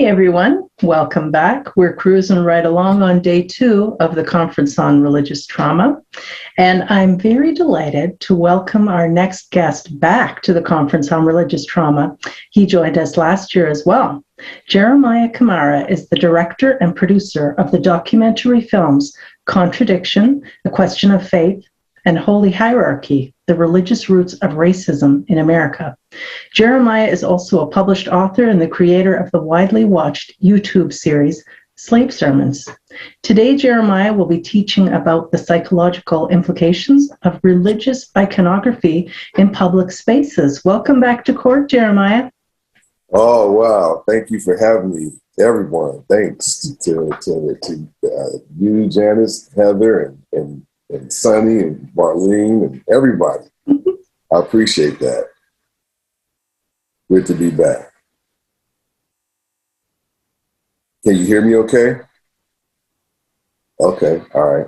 everyone. Welcome back. We're cruising right along on day 2 of the Conference on Religious Trauma. And I'm very delighted to welcome our next guest back to the Conference on Religious Trauma. He joined us last year as well. Jeremiah Camara is the director and producer of the documentary films Contradiction, A Question of Faith, and Holy Hierarchy, The Religious Roots of Racism in America. Jeremiah is also a published author and the creator of the widely watched YouTube series, Slave Sermons. Today, Jeremiah will be teaching about the psychological implications of religious iconography in public spaces. Welcome back to CORT, Jeremiah. Oh, wow. Thank you for having me, everyone. Thanks to you, Janice, Heather, and Sunny, and Marlene, and everybody. I appreciate that. Good to be back. Can you hear me okay? Okay, all right.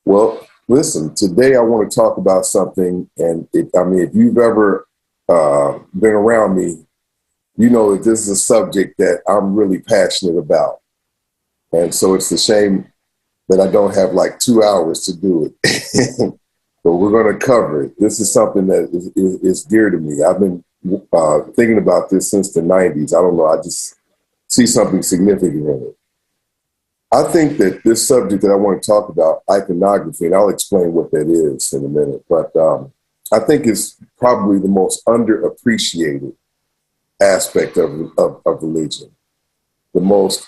Well, listen, today I want to talk about something, and if you've ever been around me, you know that this is a subject that I'm really passionate about. And so it's a shame that I don't have like 2 hours to do it, but we're going to cover it. This is something that is dear to me. I've been thinking about this since the 90s. I don't know. I just see something significant in it. I think that this subject that I want to talk about, iconography, and I'll explain what that is in a minute, but I think it's probably the most underappreciated aspect of religion, the most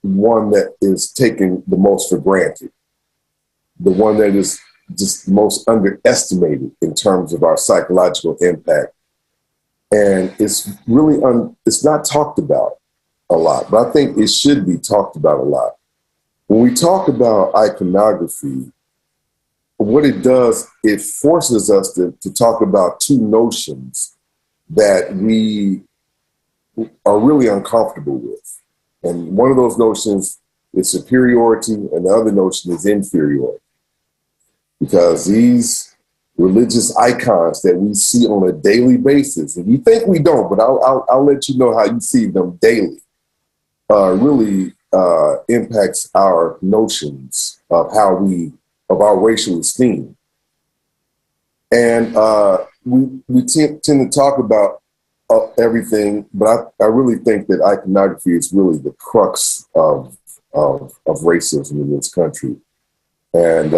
one that is taken the most for granted, the one that is just most underestimated in terms of our psychological impact. And it's really, it's not talked about a lot, but I think it should be talked about a lot. When we talk about iconography, what it does, it forces us to talk about two notions that we are really uncomfortable with. And one of those notions is superiority, and the other notion is inferiority. Because these religious icons that we see on a daily basis, and you think we don't, but I'll let you know how you see them daily, really impacts our notions of our racial esteem. And we tend to talk about everything, but I really think that iconography is really the crux of racism in this country. And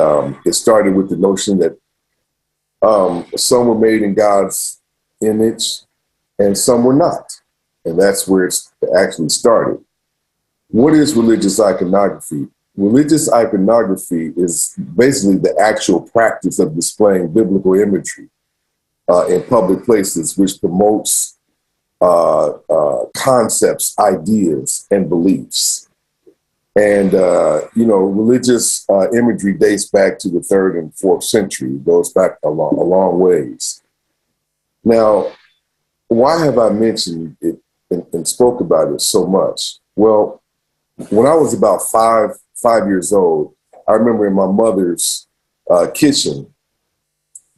it started with the notion that some were made in God's image and some were not. And that's where it actually started. What is religious iconography? Religious iconography is basically the actual practice of displaying biblical imagery in public places, which promotes concepts, ideas, and beliefs. And, religious imagery dates back to the 3rd and 4th century, goes back a long ways. Now, why have I mentioned it and spoke about it so much? Well, when I was about five years old, I remember in my mother's kitchen,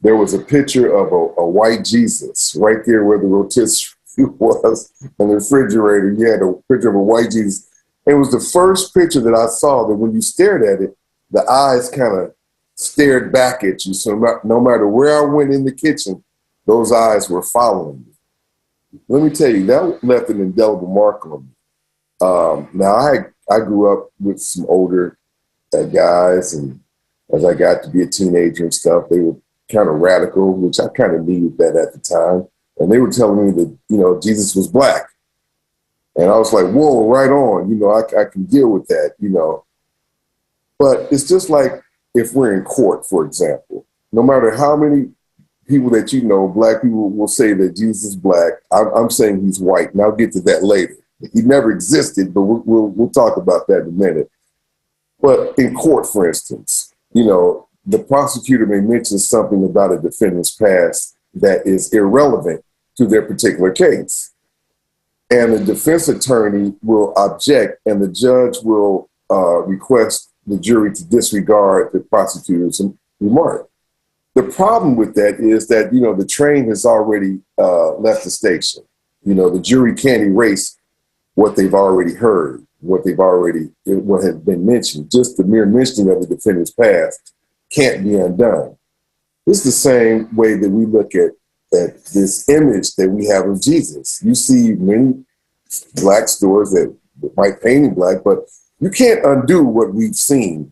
there was a picture of a white Jesus right there where the rotisserie was on the refrigerator. You had a picture of a white Jesus. It was the first picture that I saw that when you stared at it, the eyes kind of stared back at you. So no matter where I went in the kitchen, those eyes were following me. Let me tell you, that left an indelible mark on me. Now, I grew up with some older guys, and as I got to be a teenager and stuff, they were kind of radical, which I kind of needed that at the time. And they were telling me that, Jesus was black. And I was like, whoa, right on. I can deal with that, But it's just like if we're in court, for example, no matter how many people that black people will say that Jesus is black, I'm saying he's white. And I'll get to that later. He never existed, but we'll talk about that in a minute. But in court, for instance, the prosecutor may mention something about a defendant's past that is irrelevant to their particular case. And the defense attorney will object, and the judge will request the jury to disregard the prosecutor's remark. The problem with that is that, the train has already left the station. The jury can't erase what they've already heard, what has been mentioned. Just the mere mentioning of the defendant's past can't be undone. It's the same way that we look at this image that we have of Jesus. You see many black stores that might paint in black, but you can't undo what we've seen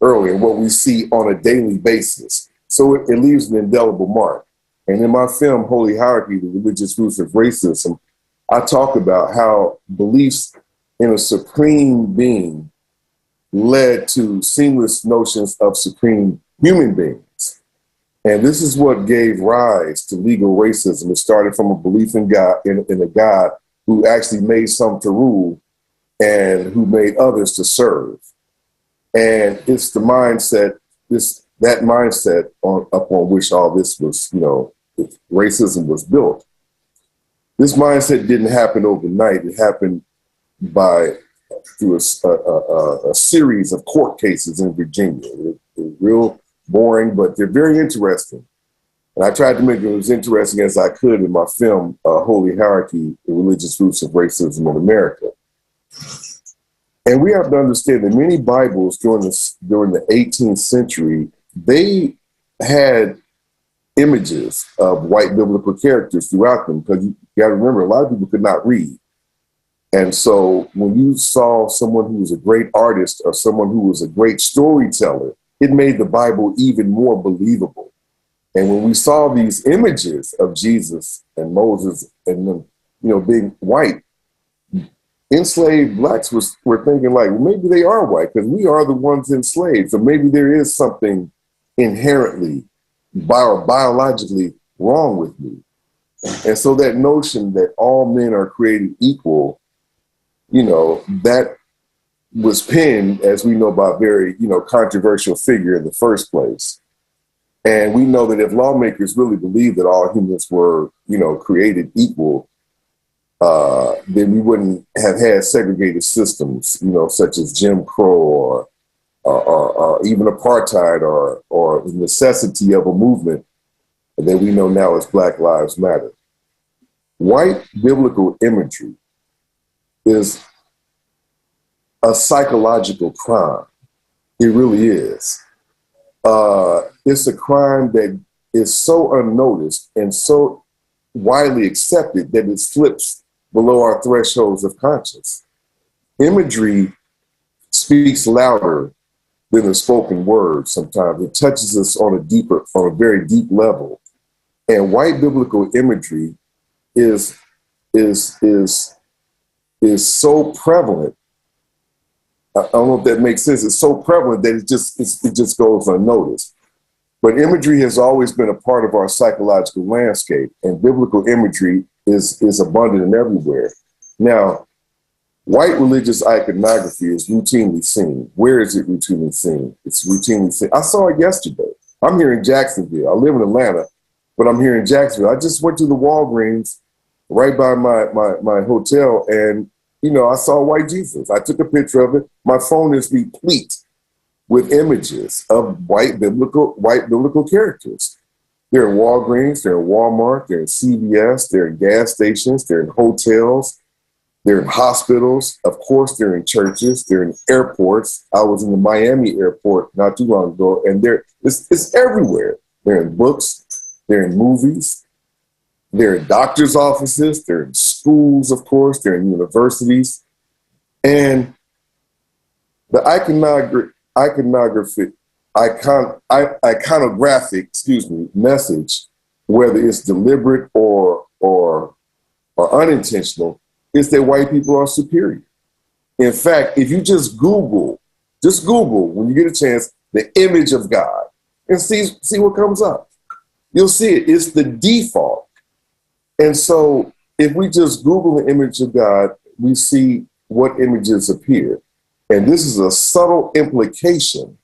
earlier, what we see on a daily basis. So it leaves an indelible mark. And in my film, Holy Hierarchy, The Religious Roots of Racism, I talk about how beliefs in a supreme being led to seamless notions of supreme human beings. And this is what gave rise to legal racism. It started from a belief in God, in a God who actually made some to rule and who made others to serve. And it's the mindset, that mindset upon which all this was, racism was built. This mindset didn't happen overnight. It happened through a series of court cases in Virginia. They're real boring, but they're very interesting. And I tried to make it as interesting as I could in my film, Holy Hierarchy, The Religious Roots of Racism in America. And we have to understand that many Bibles during the 18th century, they had images of white biblical characters throughout them, because you got to remember, a lot of people could not read. And so when you saw someone who was a great artist or someone who was a great storyteller, it made the Bible even more believable. And when we saw these images of Jesus and Moses and them, being white, enslaved blacks were thinking like, well, maybe they are white because we are the ones enslaved. So maybe there is something inherently biologically wrong with me. And so that notion that all men are created equal, that was penned, as we know, by a very, controversial figure in the first place. And we know that if lawmakers really believed that all humans were, created equal, then we wouldn't have had segregated systems, such as Jim Crow or even apartheid or the necessity of a movement that we know now as Black Lives Matter. White biblical imagery is a psychological crime. It really is. It's a crime that is so unnoticed and so widely accepted that it slips below our thresholds of conscience. Imagery speaks louder than the spoken word sometimes. It touches us on a very deep level. And white biblical imagery is so prevalent. I don't know if that makes sense. It's so prevalent that it just goes unnoticed. But imagery has always been a part of our psychological landscape, and biblical imagery is abundant and everywhere. Now, white religious iconography is routinely seen. Where is it routinely seen? It's routinely seen. I saw it yesterday. I'm here in Jacksonville. I live in Atlanta, but I'm here in Jacksonville. I just went to the Walgreens right by my hotel, and I saw white Jesus. I took a picture of it. My phone is replete with images of white biblical characters. They're in Walgreens, they're in Walmart, they're in CVS, they're in gas stations, they're in hotels, they're in hospitals. Of course, they're in churches, they're in airports. I was in the Miami airport not too long ago, and it's everywhere. They're in books, they're in movies, they're in doctors' offices, they're in schools, of course, they're in universities. And the iconographic message, whether it's deliberate or unintentional, is that white people are superior. In fact, if you just Google when you get a chance, the image of God and see what comes up, you'll see it. It's the default. And so if we just Google the image of God, we see what images appear. And this is a subtle implication.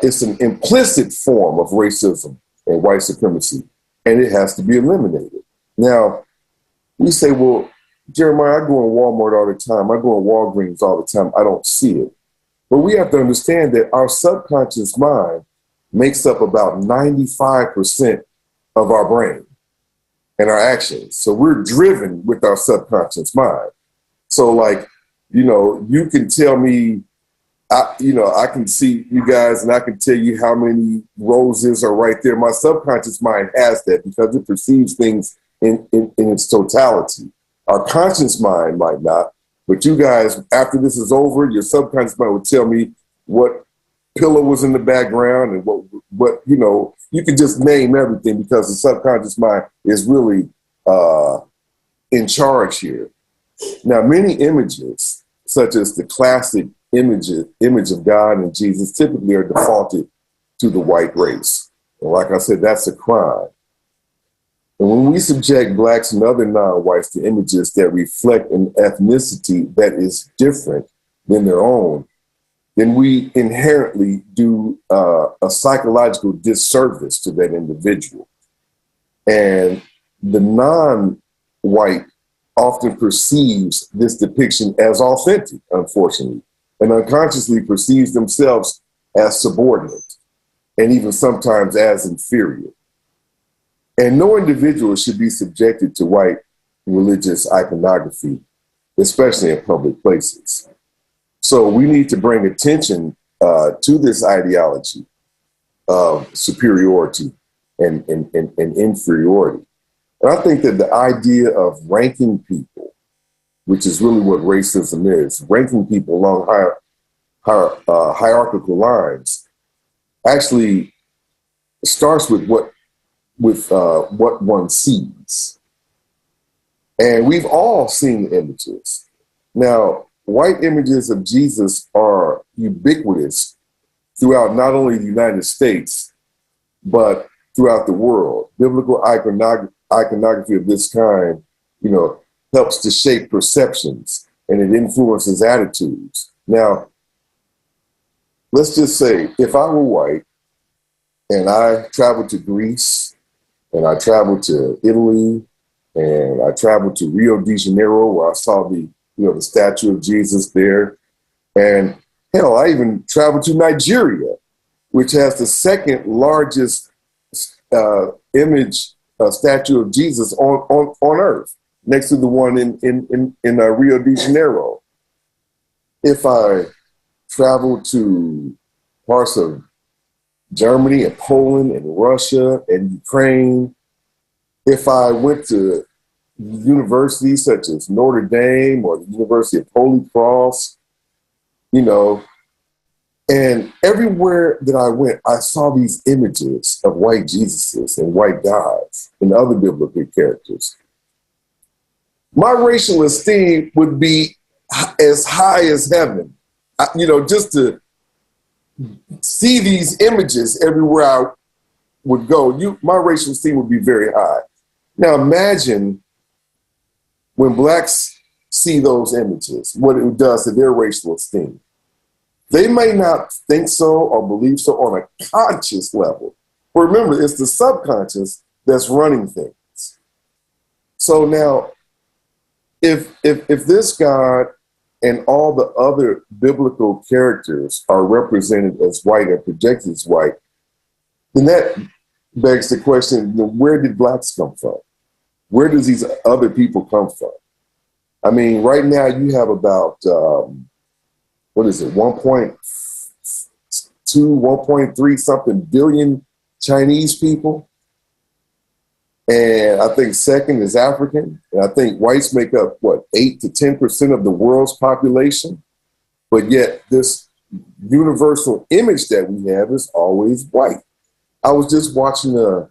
It's an implicit form of racism and white supremacy, and it has to be eliminated. Now, we say, well, Jeremiah, I go in Walmart all the time. I go in Walgreens all the time. I don't see it. But we have to understand that our subconscious mind makes up about 95% of our brain and our actions. So we're driven with our subconscious mind. So like, you can tell me, I can see you guys and I can tell you how many roses are right there. My subconscious mind has that because it perceives things in its totality. Our conscious mind might not, but you guys, after this is over, your subconscious mind will tell me what pillow was in the background and what you can just name everything because the subconscious mind is really in charge here. Now, many images, such as the classic image of God and Jesus, typically are defaulted to the white race. And like I said, that's a crime. And when we subject Blacks and other non-whites to images that reflect an ethnicity that is different than their own, then we inherently do a psychological disservice to that individual. And the non-white often perceives this depiction as authentic, unfortunately, and unconsciously perceives themselves as subordinate and even sometimes as inferior. And no individual should be subjected to white religious iconography, especially in public places. So we need to bring attention to this ideology of superiority and inferiority. And I think that the idea of ranking people, which is really what racism is, ranking people along hierarchical lines, actually starts with what one sees. And we've all seen images. Now, white images of Jesus are ubiquitous throughout not only the United States, but throughout the world. Biblical iconography of this kind, helps to shape perceptions and it influences attitudes. Now, let's just say if I were white and I traveled to Greece and I traveled to Italy and I traveled to Rio de Janeiro where I saw the statue of Jesus there. And hell, I even traveled to Nigeria, which has the second largest statue of Jesus on earth, next to the one in Rio de Janeiro. If I traveled to parts of Germany and Poland and Russia and Ukraine, if I went to universities such as Notre Dame or the University of Holy Cross, and everywhere that I went, I saw these images of white Jesuses and white gods and other biblical characters. My racial esteem would be as high as heaven, just to see these images everywhere I would go. My racial esteem would be very high. Now imagine when Blacks see those images, what it does to their racial esteem. They may not think so or believe so on a conscious level. But remember, it's the subconscious that's running things. So now, if this God and all the other biblical characters are represented as white and projected as white, then that begs the question, where did Blacks come from? Where does these other people come from? I mean, right now you have about, 1.2, 1.3 something billion Chinese people. And I think second is African. And I think whites make up, 8 to 10% of the world's population. But yet this universal image that we have is always white. I was just watching a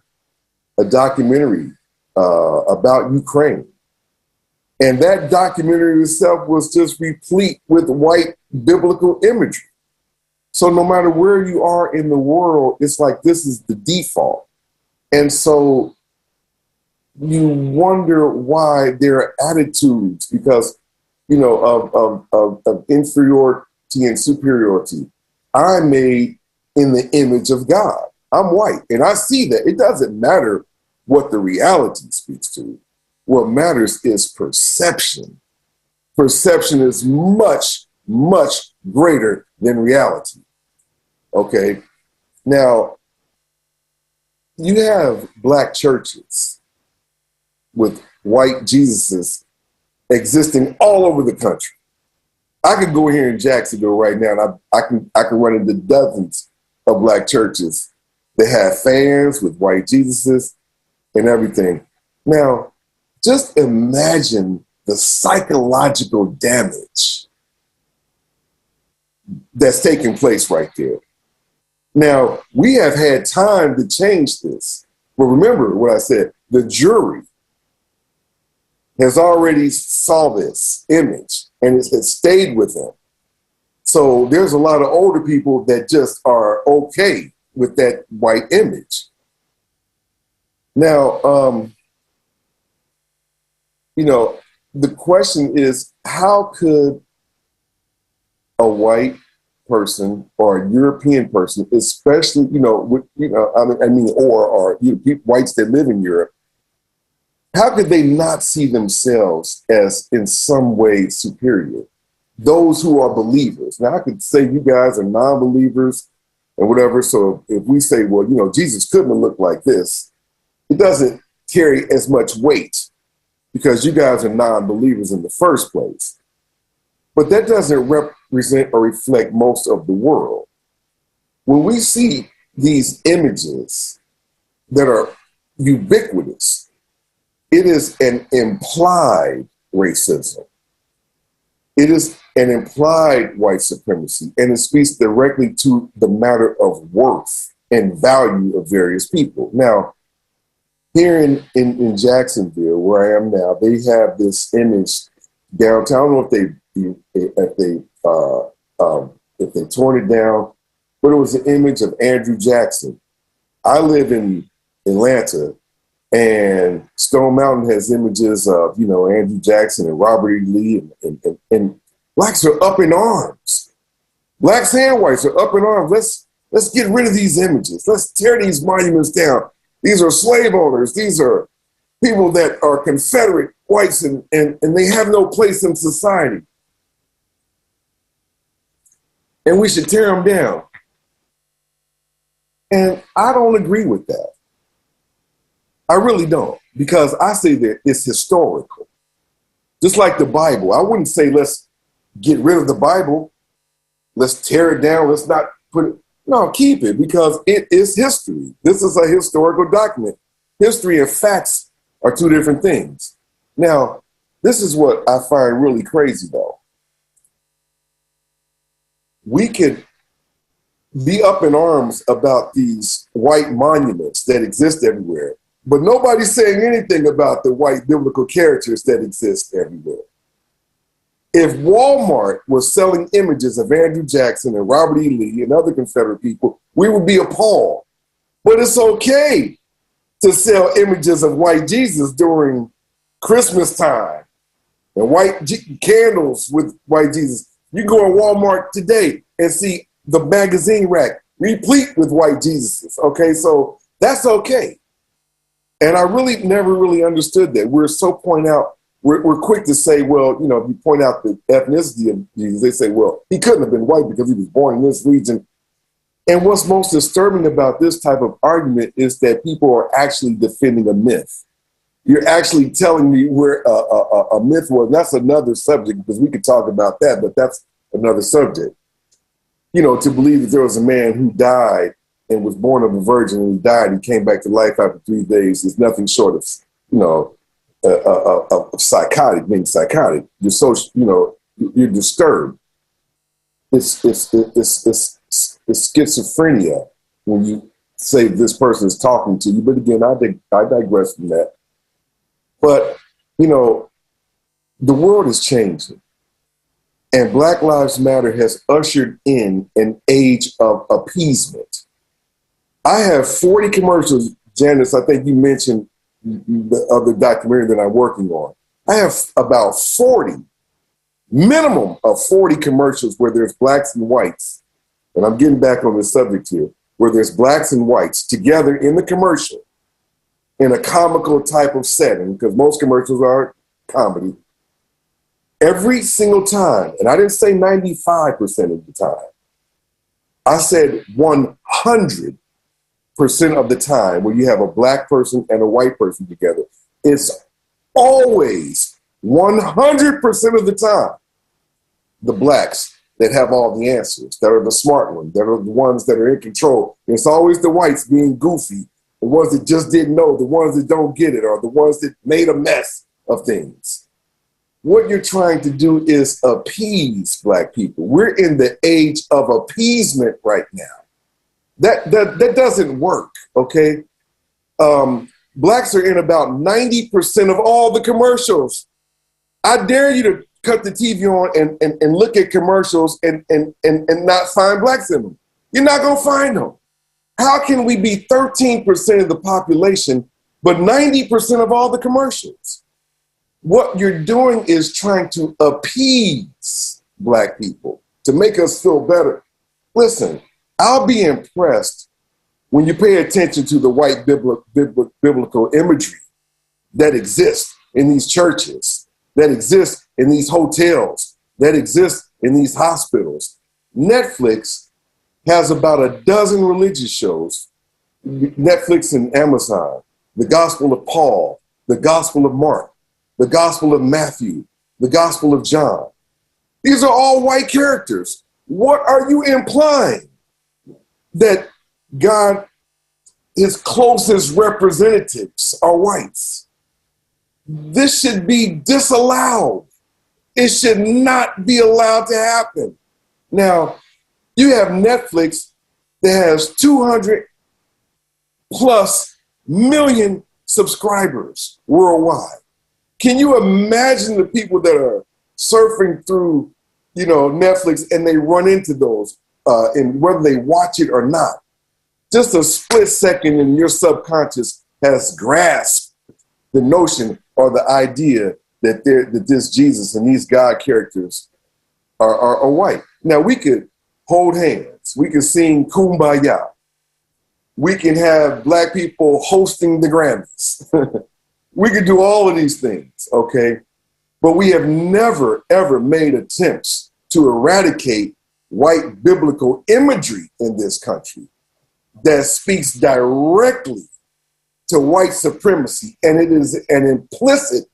documentary about Ukraine. And that documentary itself was just replete with white biblical imagery. So no matter where you are in the world, it's like this is the default. And so you wonder why there are attitudes because, of inferiority and superiority. I'm made in the image of God. I'm white and I see that. It doesn't matter what the reality speaks to. What matters is perception. Perception is much, much greater than reality. Okay. Now, you have Black churches with white Jesuses existing all over the country. I could go here in Jacksonville right now, and I can run into dozens of Black churches that have fans with white Jesuses and everything. Now, just imagine the psychological damage that's taking place right there. Now, we have had time to change this. But remember what I said, the jury has already saw this image and it has stayed with them. So there's a lot of older people that just are okay with that white image. Now, the question is, how could a white person or a European person, especially, whites that live in Europe, how could they not see themselves as in some way superior? Those who are believers. Now, I could say you guys are non-believers and whatever. So if we say, well, Jesus couldn't have looked like this, it doesn't carry as much weight because you guys are non-believers in the first place. But that doesn't represent or reflect most of the world. When we see these images that are ubiquitous, it is an implied racism. It is an implied white supremacy, and it speaks directly to the matter of worth and value of various people. Now, here in Jacksonville, where I am now, they have this image downtown. I don't know if they torn it down, but it was an image of Andrew Jackson. I live in Atlanta, and Stone Mountain has images of, Andrew Jackson and Robert E. Lee, and Blacks are up in arms. Blacks and whites are up in arms. Let's get rid of these images. Let's tear these monuments down. These are slave owners. These are people that are Confederate whites, and they have no place in society. And we should tear them down. And I don't agree with that. I really don't, because I say that it's historical. Just like the Bible. I wouldn't say let's get rid of the Bible. Let's tear it down. Let's not put it. No, keep it, because it is history. This is a historical document. History and facts are two different things. Now, this is what I find really crazy, though. We could be up in arms about these white monuments that exist everywhere, but nobody's saying anything about the white biblical characters that exist everywhere. If Walmart was selling images of Andrew Jackson and Robert E. Lee and other Confederate people, we would be appalled. But it's okay to sell images of white Jesus during Christmas time and white candles with white Jesus. You go in Walmart today and see the magazine rack replete with white Jesuses. Okay, so that's okay. And I never really understood that. We're quick to say, well, if you point out the ethnicity of Jesus, they say, well, he couldn't have been white because he was born in this region. And what's most disturbing about this type of argument is that people are actually defending a myth. You're actually telling me where a myth was. That's another subject, because we could talk about that, but that's another subject. To believe that there was a man who died and was born of a virgin, and he died, he came back to life after 3 days, is nothing short of psychotic, being psychotic. You're so, you're disturbed. It's schizophrenia when you say this person is talking to you. But again, I digress from that. But, the world is changing. And Black Lives Matter has ushered in an age of appeasement. I have 40 commercials. Janice, I think you mentioned the other documentary that I'm working on. I have about 40, minimum of 40 commercials where there's blacks and whites, and I'm getting back on the subject here, where there's blacks and whites together in the commercial in a comical type of setting, because most commercials are comedy. Every single time, and I didn't say 95% of the time, I said 100% of the time when you have a black person and a white person together, it's always 100% of the time, the blacks that have all the answers, that are the smart ones, that are the ones that are in control. It's always the whites being goofy, the ones that just didn't know, the ones that don't get it, or the ones that made a mess of things. What you're trying to do is appease black people. We're in the age of appeasement right now. That doesn't work, okay? Blacks are in about 90% of all the commercials. I dare you to cut the TV on and look at commercials and not find blacks in them. You're not gonna find them. How can we be 13% of the population, but 90% of all the commercials? What you're doing is trying to appease black people to make us feel better. Listen, I'll be impressed when you pay attention to the white biblical imagery that exists in these churches, that exists in these hotels, that exists in these hospitals. Netflix has about a dozen religious shows, Netflix and Amazon, the Gospel of Paul, the Gospel of Mark, the Gospel of Matthew, the Gospel of John. These are all white characters. What are you implying? That God, his closest representatives are whites. This should be disallowed. It should not be allowed to happen. Now, you have Netflix that has 200 plus million subscribers worldwide. Can you imagine the people that are surfing through, Netflix and they run into those, and whether they watch it or not? Just a split second and your subconscious has grasped the notion or the idea that this Jesus and these God characters are white. Now, we could hold hands. We could sing Kumbaya. We can have black people hosting the Grammys. We could do all of these things, okay? But we have never, ever made attempts to eradicate white biblical imagery in this country that speaks directly to white supremacy. And it is an implicit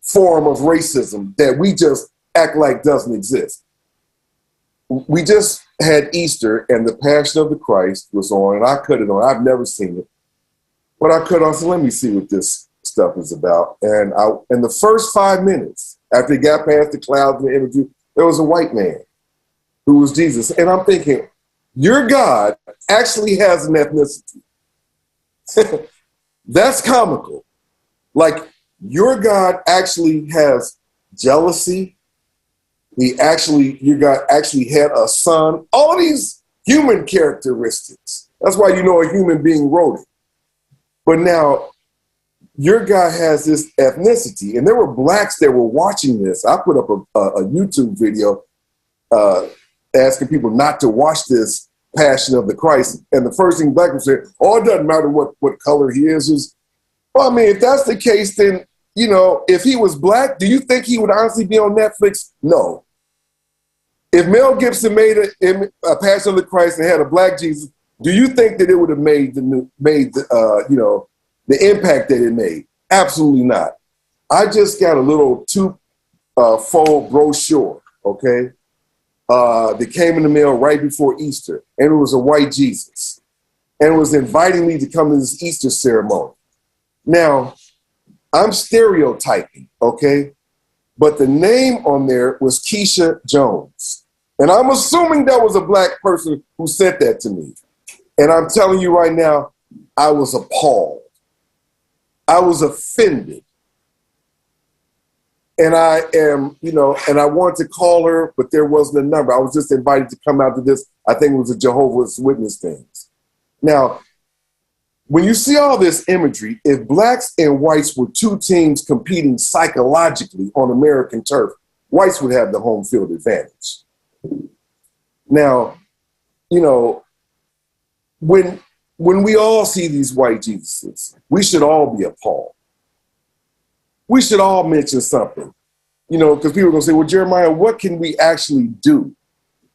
form of racism that we just act like doesn't exist. We just had Easter and the Passion of the Christ was on, and I cut it on. I've never seen it, but I cut on, so let me see what this stuff is about. And in the first 5 minutes, after he got past the clouds and the imagery, there was a white man who was Jesus. And I'm thinking, your God actually has an ethnicity. That's comical. Like, your God actually has jealousy. Your God actually had a son. All these human characteristics. That's why you know a human being wrote it. But now, your God has this ethnicity. And there were blacks that were watching this. I put up a YouTube video asking people not to watch this Passion of the Christ. And the first thing black people say, oh, it doesn't matter what color he is. Well, I mean, if that's the case, then, if he was black, do you think he would honestly be on Netflix? No. If Mel Gibson made a Passion of the Christ and had a black Jesus, do you think that it would have made the impact that it made? Absolutely not. I just got a little two-fold brochure, okay, that came in the mail right before Easter, and it was a white Jesus, and it was inviting me to come to this Easter ceremony. Now, I'm stereotyping, okay, but the name on there was Keisha Jones, and I'm assuming that was a black person who sent that to me, and I'm telling you right now, I was appalled. I was offended. And I am, and I wanted to call her, but there wasn't a number. I was just invited to come out to this. I think it was a Jehovah's Witness things. Now, when you see all this imagery, if blacks and whites were two teams competing psychologically on American turf, whites would have the home field advantage. Now, when we all see these white Jesuses, we should all be appalled. We should all mention something, because people are going to say, well, Jeremiah, what can we actually do?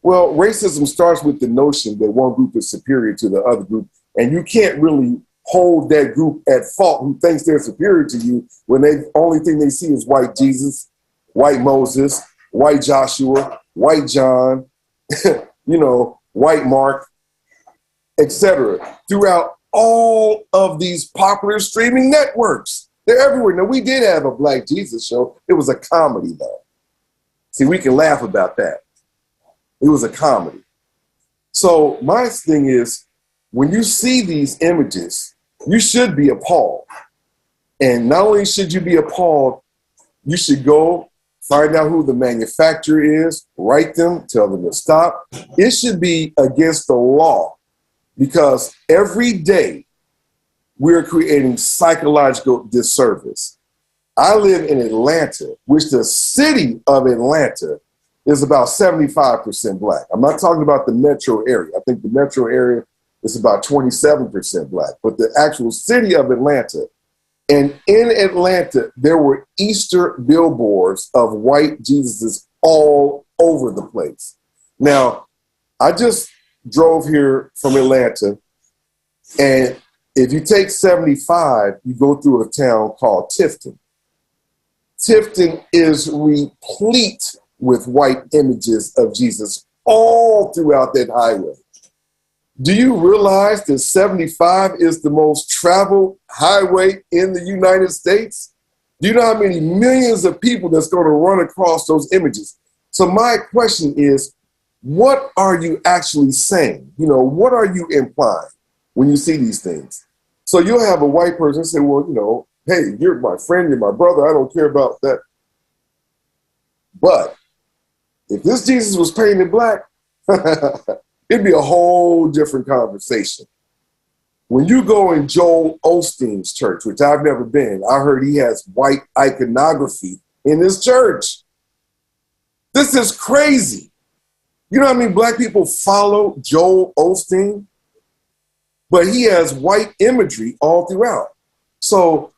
Well, racism starts with the notion that one group is superior to the other group, and you can't really hold that group at fault who thinks they're superior to you when the only thing they see is white Jesus, white Moses, white Joshua, white John, white Mark, etc. throughout all of these popular streaming networks. They're everywhere. Now, we did have a Black Jesus show. It was a comedy, though. See, we can laugh about that. It was a comedy. So my thing is, when you see these images, you should be appalled. And not only should you be appalled, you should go find out who the manufacturer is, write them, tell them to stop. It should be against the law because every day we're creating psychological disservice. I live in Atlanta, which the city of Atlanta is about 75% Black. I'm not talking about the metro area. I think the metro area is about 27% Black, but the actual city of Atlanta. And in Atlanta, there were Easter billboards of white Jesuses all over the place. Now, I just drove here from Atlanta, and if you take 75, you go through a town called Tifton. Tifton is replete with white images of Jesus all throughout that highway. Do you realize that 75 is the most traveled highway in the United States? Do you know how many millions of people that's going to run across those images? So my question is, what are you actually saying? What are you implying when you see these things? So you'll have a white person say, well, hey, you're my friend, you're my brother, I don't care about that. But if this Jesus was painted Black, it'd be a whole different conversation. When you go in Joel Osteen's church, which I've never been, I heard he has white iconography in his church. This is crazy. You know how many Black people follow Joel Osteen? But he has white imagery all throughout. So,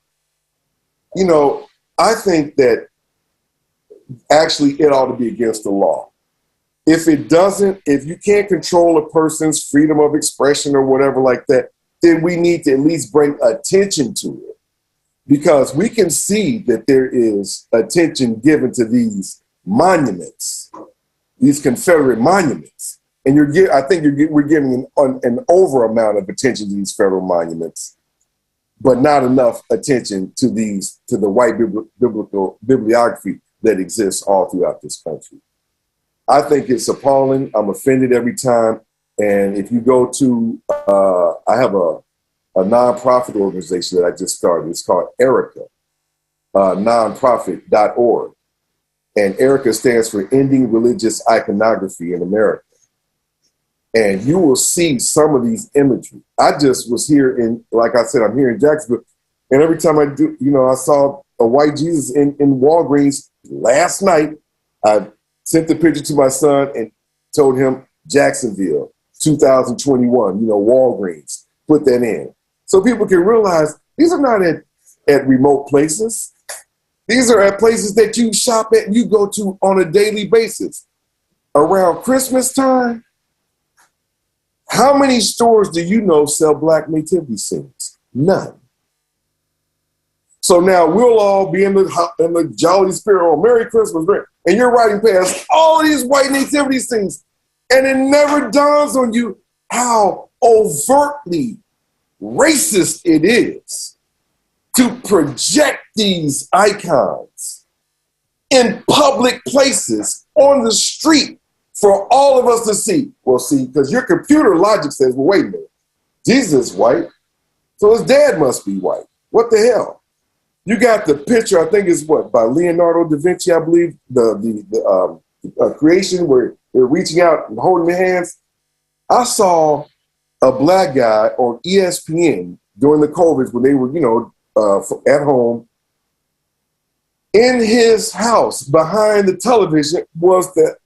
I think that actually it ought to be against the law. If you can't control a person's freedom of expression or whatever like that, then we need to at least bring attention to it. Because we can see that there is attention given to these monuments, these Confederate monuments. And we're giving an over amount of attention to these federal monuments, but not enough attention to the white biblical bibliography that exists all throughout this country. I think it's appalling. I'm offended every time. And if you go to, I have a nonprofit organization that I just started. It's called Erica, nonprofit.org. And Erica stands for Ending Religious Iconography in America. And you will see some of these imagery. I just was here like I said, I'm here in Jacksonville. And every time I do, I saw a white Jesus in Walgreens last night. I sent the picture to my son and told him Jacksonville, 2021, Walgreens, put that in. So people can realize these are not at remote places. These are at places that you shop at and you go to on a daily basis. Around Christmas time, how many stores do you know sell Black nativity scenes? None. So now we'll all be in the jolly spirit, oh, Merry Christmas, and you're riding past all of these white nativity scenes, and it never dawns on you how overtly racist it is to project these icons in public places on the street for all of us to see. Well, see, because your computer logic says, well, wait a minute, Jesus is white, so his dad must be white. What the hell? You got the picture, I think it's by Leonardo da Vinci, I believe, the creation where they're reaching out and holding their hands. I saw a Black guy on ESPN during the COVID when they were, at home. In his house, behind the television, was the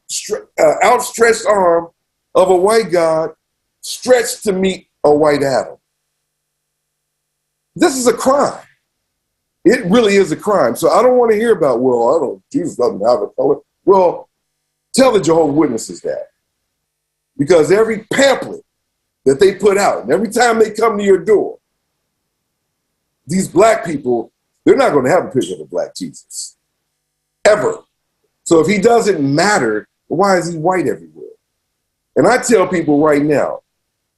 outstretched arm of a white God stretched to meet a white Adam. This is a crime. It really is a crime. So I don't want to hear about, Jesus doesn't have a color. Well, tell the Jehovah's Witnesses that. Because every pamphlet that they put out, and every time they come to your door, these black people, they're not going to have a picture of a black Jesus, ever. So if he doesn't matter, why is he white everywhere? And I tell people right now,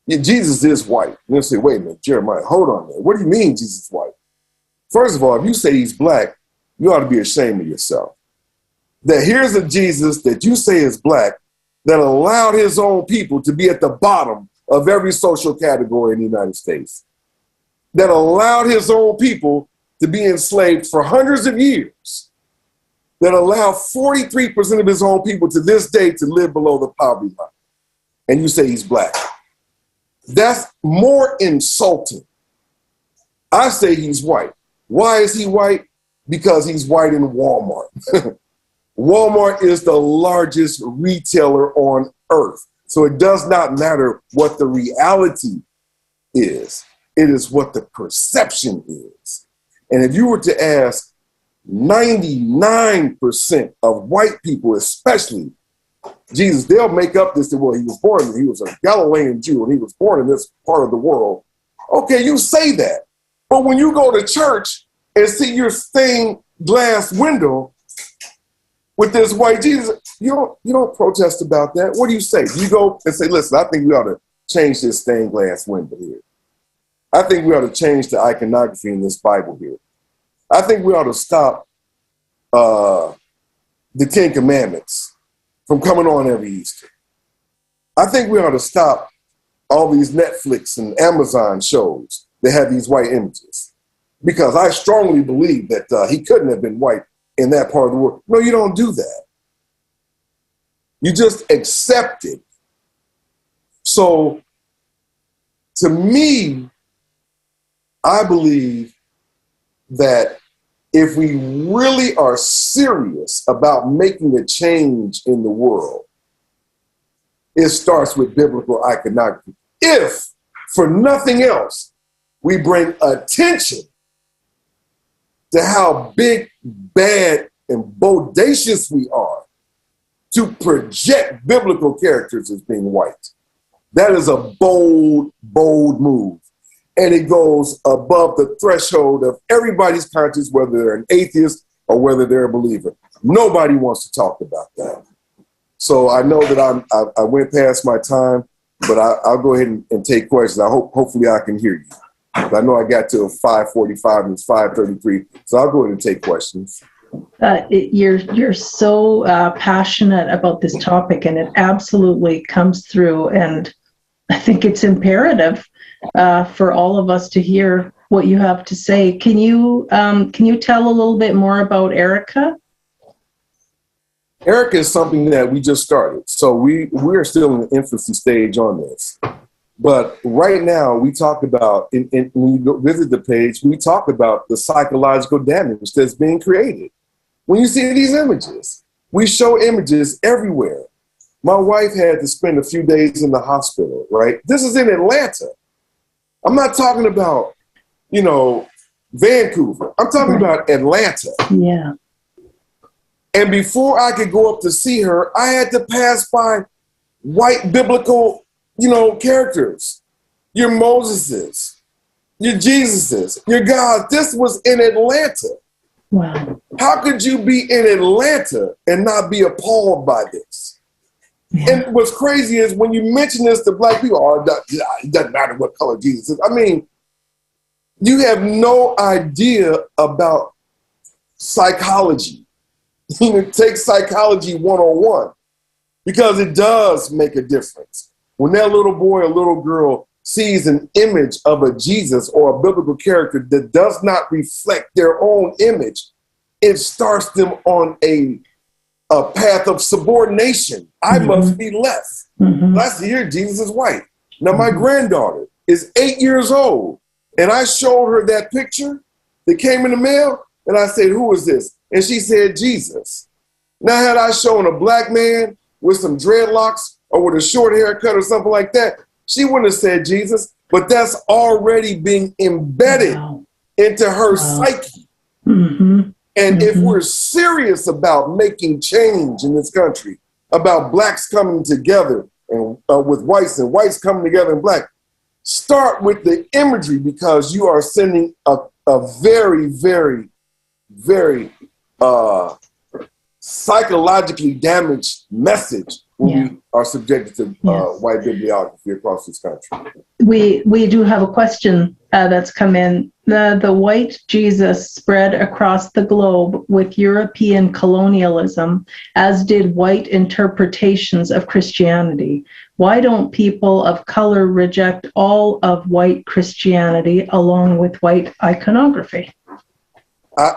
yeah, Jesus is white. And they'll say, wait a minute, Jeremiah, hold on there. What do you mean Jesus is white? First of all, if you say he's black, you ought to be ashamed of yourself. That here's a Jesus that you say is black that allowed his own people to be at the bottom of every social category in the United States. That allowed his own people to be enslaved for hundreds of years. That allowed 43% of his own people to this day to live below the poverty line. And you say he's black. That's more insulting. I say he's white. Why is he white? Because he's white in Walmart. Walmart is the largest retailer on earth. So it does not matter what the reality is. It is what the perception is. And if you were to ask 99% of white people, especially Jesus, they'll make up this, well, he was a Galilean Jew and he was born in this part of the world. Okay, you say that. But when you go to church and see your stained glass window with this white Jesus, you don't protest about that. What do you say? You go and say, listen, I think we ought to change this stained glass window here. I think we ought to change the iconography in this Bible here. I think we ought to stop the Ten Commandments from coming on every Easter. I think we ought to stop all these Netflix and Amazon shows that have these white images. Because I strongly believe that he couldn't have been white in that part of the world. No, you don't do that. You just accept it. So, to me, I believe that if we really are serious about making a change in the world, it starts with biblical iconography. If, for nothing else, we bring attention to how big, bad, and bodacious we are to project biblical characters as being white. That is a bold, bold move. And it goes above the threshold of everybody's conscience, whether they're an atheist or whether they're a believer. Nobody wants to talk about that. So I know that I went past my time, but I'll go ahead and take questions. Hopefully I can hear you. I know I got to 5:45 and it's 5:33, so I'll go ahead and take questions. You're so passionate about this topic, and it absolutely comes through. And I think it's imperative for all of us to hear what you have to say. Can you tell a little bit more about Erica? Erica is something that we just started, so we're still in the infancy stage on this. But right now, we talk about, when you go visit the page, we talk about the psychological damage that's being created. When you see these images, we show images everywhere. My wife had to spend a few days in the hospital, right? This is in Atlanta. I'm not talking about, Vancouver. I'm talking about Atlanta. Yeah. And before I could go up to see her, I had to pass by white biblical characters, your Moseses, your Jesuses, your God. This was in Atlanta. Wow. How could you be in Atlanta and not be appalled by this? Yeah. And what's crazy is when you mention this to black people, it doesn't matter what color Jesus is. I mean, you have no idea about psychology. Take psychology 101, because it does make a difference. When that little boy or little girl sees an image of a Jesus or a biblical character that does not reflect their own image, it starts them on a path of subordination. I must be less. Last year, Jesus is white. Now, my granddaughter is 8 years old, and I showed her that picture that came in the mail, and I said, who is this? And she said, Jesus. Now, had I shown a black man with some dreadlocks or with a short haircut or something like that, she wouldn't have said Jesus, but that's already being embedded into her psyche. And if we're serious about making change in this country, about blacks coming together and with whites and whites coming together and black, start with the imagery, because you are sending a a very, very, very psychologically damaged message when we are subjected to white bibliography across this country. We do have a question that's come in. The white Jesus spread across the globe with European colonialism, as did white interpretations of Christianity. Why don't people of color reject all of white Christianity along with white iconography?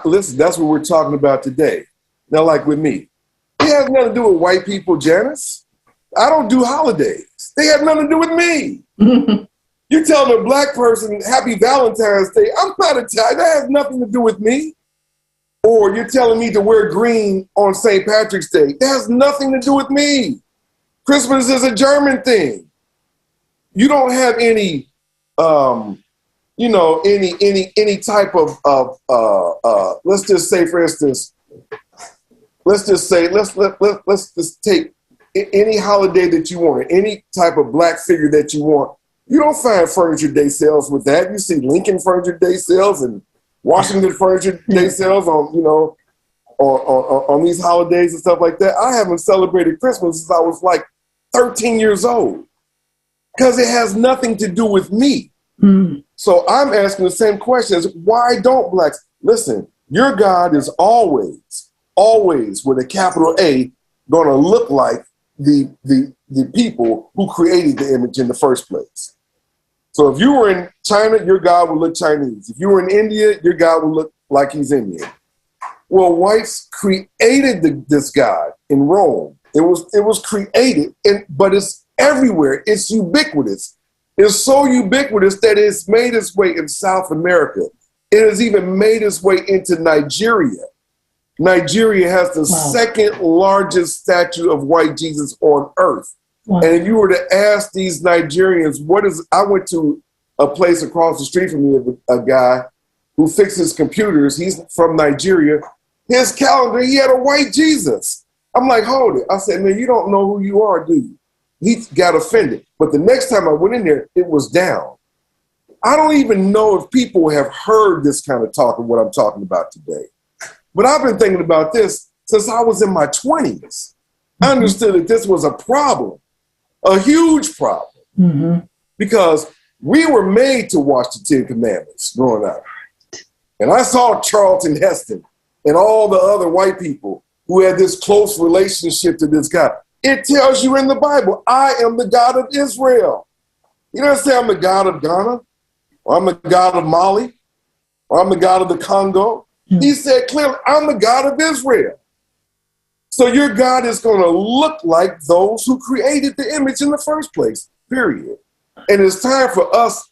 Listen, that's what we're talking about today. Now, like with me, it has nothing to do with white people, Janice. I don't do holidays. They have nothing to do with me. You tell a black person, Happy Valentine's Day, I'm not Italian. That has nothing to do with me. Or you're telling me to wear green on St. Patrick's Day. That has nothing to do with me. Christmas is a German thing. You don't have any, any type of let's just say, for instance, let's just take any holiday that you want, any type of black figure that you want. You don't find Furniture Day sales with that. You see Lincoln Furniture Day sales and Washington Furniture Day sales on these holidays and stuff like that. I haven't celebrated Christmas since I was like 13 years old because it has nothing to do with me. So I'm asking the same questions. Why don't blacks? Listen, your God is always with a capital A going to look like the people who created the image in the first place. So if you were in China, your God would look Chinese. If you were in India, your God would look like he's Indian. Well, whites created this God in Rome. It was created, but it's everywhere. It's ubiquitous. It's so ubiquitous that it's made its way in South America. It has even made its way into Nigeria. Nigeria has the second largest statue of white Jesus on earth. Wow. And if you were to ask these Nigerians, I went to a place across the street from me, a guy who fixes computers. He's from Nigeria. His calendar, he had a white Jesus. I'm like, hold it. I said, man, you don't know who you are, do you? He got offended. But the next time I went in there, it was down. I don't even know if people have heard this kind of talk of what I'm talking about today. But I've been thinking about this since I was in my 20s. I understood that this was a problem, a huge problem, because we were made to watch the Ten Commandments growing up. And I saw Charlton Heston and all the other white people who had this close relationship to this God. It tells you in the Bible, I am the God of Israel. You don't say I'm the God of Ghana, or I'm the God of Mali, or I'm the God of the Congo. He said clearly, I'm the God of Israel. So your God is going to look like those who created the image in the first place, period. And it's time for us,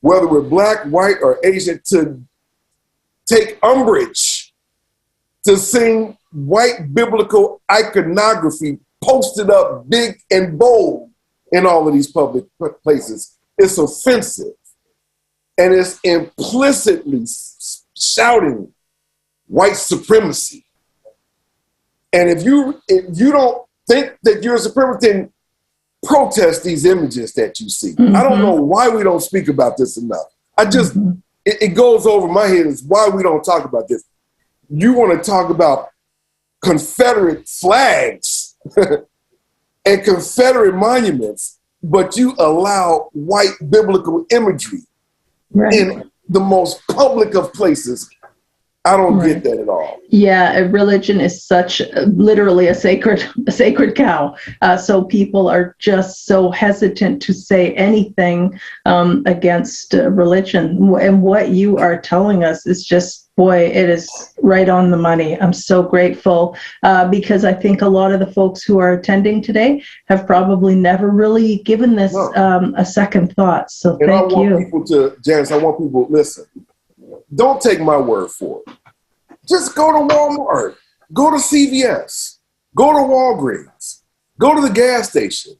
whether we're black, white, or Asian, to take umbrage, to sing white biblical iconography posted up big and bold in all of these public places. It's offensive. And it's implicitly shouting white supremacy. And if you don't think that you're a supremacist, then protest these images that you see. I don't know why we don't speak about this enough. It goes over my head is why we don't talk about this. You want to talk about Confederate flags and Confederate monuments, but you allow white biblical imagery in the most public of places. I don't get that at all. Yeah, religion is such literally a sacred cow. So people are just so hesitant to say anything against religion. And what you are telling us is just, boy, it is right on the money. I'm so grateful because I think a lot of the folks who are attending today have probably never really given this a second thought. So and thank you. Janice, I want people to listen. Don't take my word for it. Just go to Walmart, go to CVS, go to Walgreens, go to the gas station,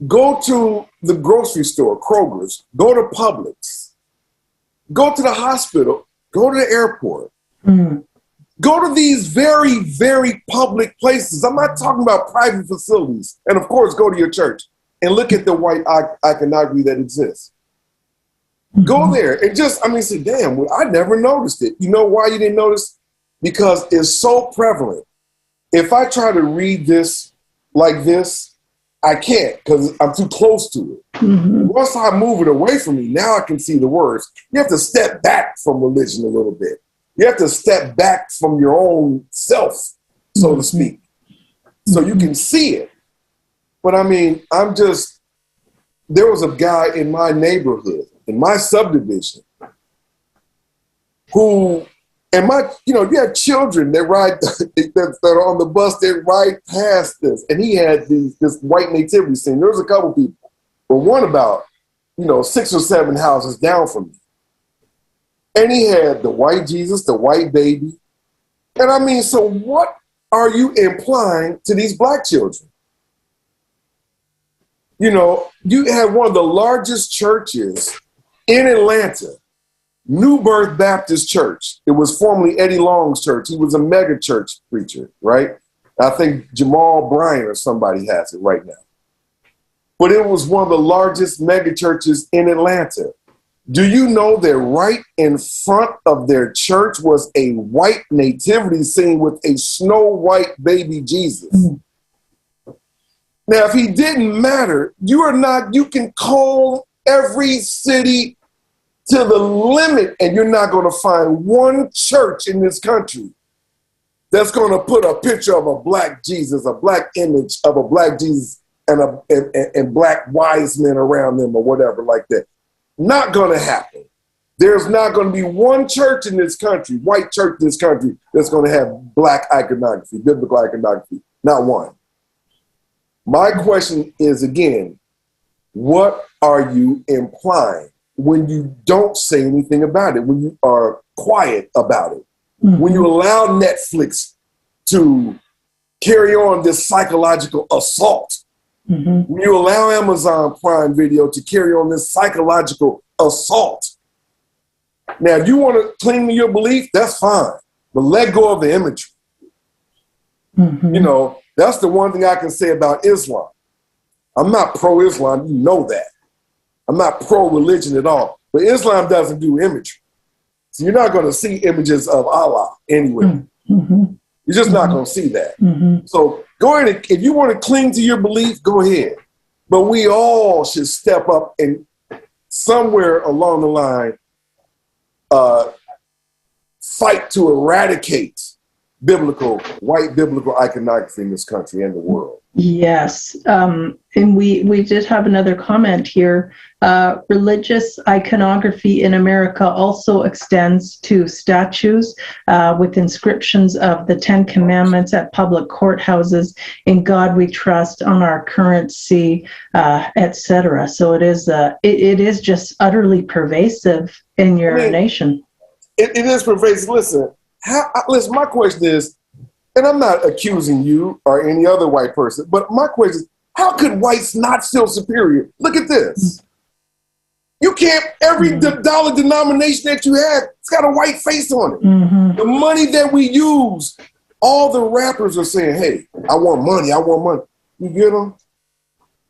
go to the grocery store, Kroger's, go to Publix, go to the hospital, go to the airport, go to these very, very public places. I'm not talking about private facilities. And of course, go to your church and look at the white iconography that exists. Go there and just, say, damn, well, I never noticed it. You know why you didn't notice? Because it's so prevalent. If I try to read this like this, I can't because I'm too close to it. Once I move it away from me, now I can see the words. You have to step back from religion a little bit. You have to step back from your own self, so to speak, so you can see it. But there was a guy in my neighborhood, in my subdivision, who, you have children that ride, that are on the bus, they ride past this. And he had this white nativity scene. There was a couple people, but one about, 6 or 7 houses down from me. And he had the white Jesus, the white baby. And so what are you implying to these black children? You had one of the largest churches in Atlanta, New Birth Baptist Church. It was formerly Eddie Long's church. He was a mega church preacher, right? I think Jamal Bryant or somebody has it right now. But it was one of the largest mega churches in Atlanta. Do you know that right in front of their church was a white nativity scene with a snow white baby Jesus? Now, if he didn't matter, you can call every city to the limit, and you're not going to find one church in this country that's going to put a picture of a black Jesus, a black image of a black Jesus, and black wise men around them or whatever like that. Not going to happen. There's not going to be one church in this country, white church in this country, that's going to have black iconography, biblical iconography. Not one. My question is, again, what are you implying when you don't say anything about it, when you are quiet about it, when you allow Netflix to carry on this psychological assault, when you allow Amazon Prime Video to carry on this psychological assault? Now, if you want to cling to your belief, that's fine, but let go of the imagery. That's the one thing I can say about Islam. I'm not pro-Islam, you know that. I'm not pro-religion at all, but Islam doesn't do imagery. So you're not going to see images of Allah anywhere. You're just not going to see that. So go ahead, if you want to cling to your belief, go ahead. But we all should step up and somewhere along the line fight to eradicate white biblical iconography in this country and the world. Yes. And we did have another comment here. Religious iconography in America also extends to statues with inscriptions of the 10 Commandments at public courthouses, "In God We Trust," "On Our Currency," etc. So it is just utterly pervasive in your nation. It is pervasive. Listen, my question is, and I'm not accusing you or any other white person, but my question is, how could whites not feel superior? Look at this. You can't, every dollar denomination that you have, it's got a white face on it. The money that we use, all the rappers are saying, hey, I want money, I want money. You get them?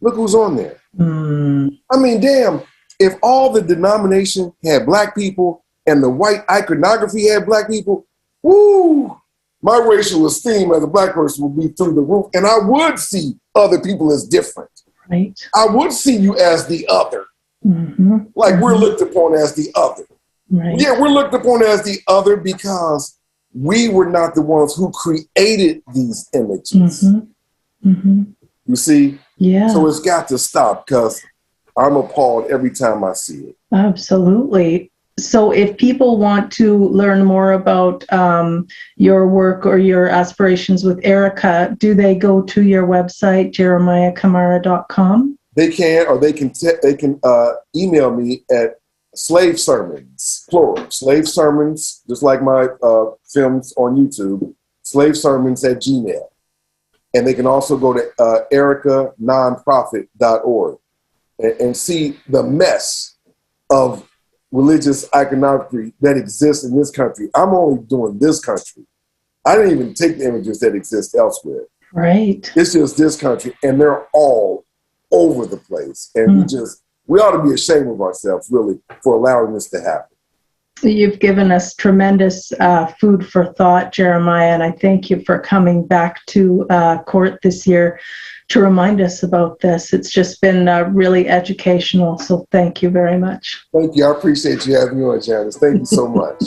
Look who's on there. Damn, if all the denomination had black people and the white iconography had black people, woo, my racial esteem as a black person would be through the roof. And I would see other people as different. Right. I would see you as the other. Like we're looked upon as the other. Right. Yeah, we're looked upon as the other because we were not the ones who created these images. You see? Yeah. So it's got to stop because I'm appalled every time I see it. Absolutely. So if people want to learn more about your work or your aspirations with Erica, do they go to your website, jeremiahcamara.com? They can, or they can email me at slave sermons, plural, slave sermons, just like my films on YouTube, slave sermons at Gmail. And they can also go to ericanonprofit.org and see the mess of religious iconography that exists in this country. I'm only doing this country. I didn't even take the images that exist elsewhere. Right. It's just this country, and they're all over the place. And we ought to be ashamed of ourselves, really, for allowing this to happen. You've given us tremendous food for thought, Jeremiah, and I thank you for coming back to CORT this year to remind us about this. It's just been really educational, so thank you very much. Thank you. I appreciate you having me on, Janice. Thank you so much.